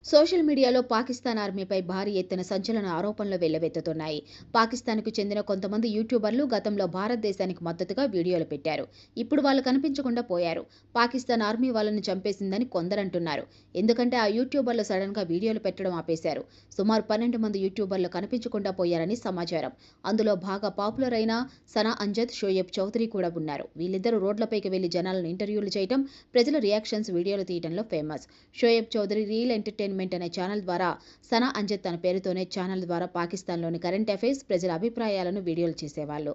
Social మీడియాలో పాకిస్తాన్ ఆర్మీపై భారీ ఎత్తున సంచలన ఆరోపణలు వెల్లువెత్తుతున్నాయి. పాకిస్తాన్కు చెందిన కొంతమంది యూట్యూబర్లు గతంలో భారతదేశానికి మద్దతుగా వీడియోలు పెట్టారు. ఇప్పుడు వాళ్ళు కనిపించకుండా పోయారు. పాకిస్తాన్ ఆర్మీ వాళ్ళని చంపేసిందని కొందరంటున్నారు. ఎందుకంటే ఆ యూట్యూబర్లు సడన్గా వీడియోలు పెట్టడం ఆపేశారు. సుమారు 12 మంది యూట్యూబర్లు కనిపించకుండా పోయారని సమాచారం. అందులో బాగా పాపులర్ అయిన సనా అంజద్, షోయబ్ చౌదరి కూడా ఉన్నారు. వీళ్ళిద్దరూ రోడ్లపైకి వెళ్లి జనాలను ఇంటర్వ్యూలు చేయడం, ప్రజల రియాక్షన్స్ వీడియోలు తీయడంలో famous. Shoaib Chaudhary real entertainment అనే ఛానల్ ద్వారా, సనా అంజద్ తన పేరుతోనే ఛానల్ ద్వారా పాకిస్తాన్లోని కరెంట్ అఫైర్స్, ప్రజల అభిప్రాయాలను వీడియోలు చేసేవాళ్ళు.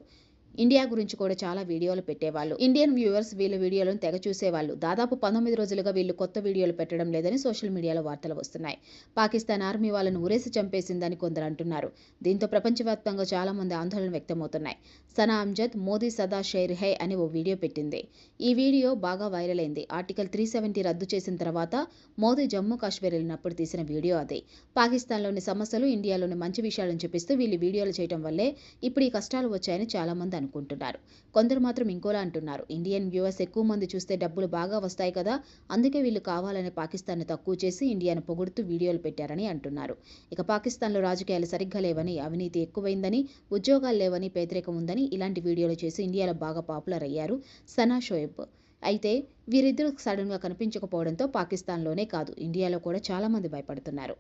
ఇండియా గురించి కూడా చాలా వీడియోలు పెట్టేవాళ్ళు. ఇండియన్ వ్యూవర్స్ వీళ్ళ వీడియోలను తెగ చూసేవాళ్ళు. దాదాపు 19 రోజులుగా వీళ్ళు కొత్త వీడియోలు పెట్టడం లేదని సోషల్ మీడియాలో వార్తలు వస్తున్నాయి. పాకిస్తాన్ ఆర్మీ వాళ్ళను ఉరేసి చంపేసిందని కొందరు అంటున్నారు. దీంతో ప్రపంచవ్యాప్తంగా చాలా మంది ఆందోళన వ్యక్తమవుతున్నాయి. సనా అంజద్ మోదీ సదా షేర్ హై అని ఓ వీడియో పెట్టింది. ఈ వీడియో బాగా వైరల్ అయింది. ఆర్టికల్ 370 రద్దు చేసిన తర్వాత మోదీ జమ్మూ కాశ్మీర్ వెళ్ళినప్పుడు తీసిన వీడియో అది. పాకిస్తాన్లోని సమస్యలు, ఇండియాలోని మంచి విషయాలను చూపిస్తూ వీళ్ళు వీడియోలు చేయడం వల్లే ఇప్పుడు ఈ కష్టాలు వచ్చాయని చాలా మంది అనుకుంటున్నారు. కొందరు మాత్రం ఇంకోలా అంటున్నారు. ఇండియన్ వ్యూవర్స్ ఎక్కువ మంది చూస్తే డబ్బులు బాగా వస్తాయి కదా, అందుకే వీళ్ళు కావాలని పాకిస్తాన్ను తక్కువ చేసి ఇండియాను పొగుడుతూ వీడియోలు పెట్టారని అంటున్నారు. ఇక పాకిస్తాన్లో రాజకీయాలు సరిగ్గా లేవని, అవినీతి ఎక్కువైందని, ఉద్యోగాలు లేవని, పేదరికం ఉందని ఇలాంటి వీడియోలు చేసి ఇండియాలో బాగా పాపులర్ అయ్యారు సనా, షోయబ్. అయితే వీరిద్దరూ సడన్గా కనిపించకపోవడంతో పాకిస్తాన్లోనే కాదు, ఇండియాలో కూడా చాలా మంది భయపడుతున్నారు.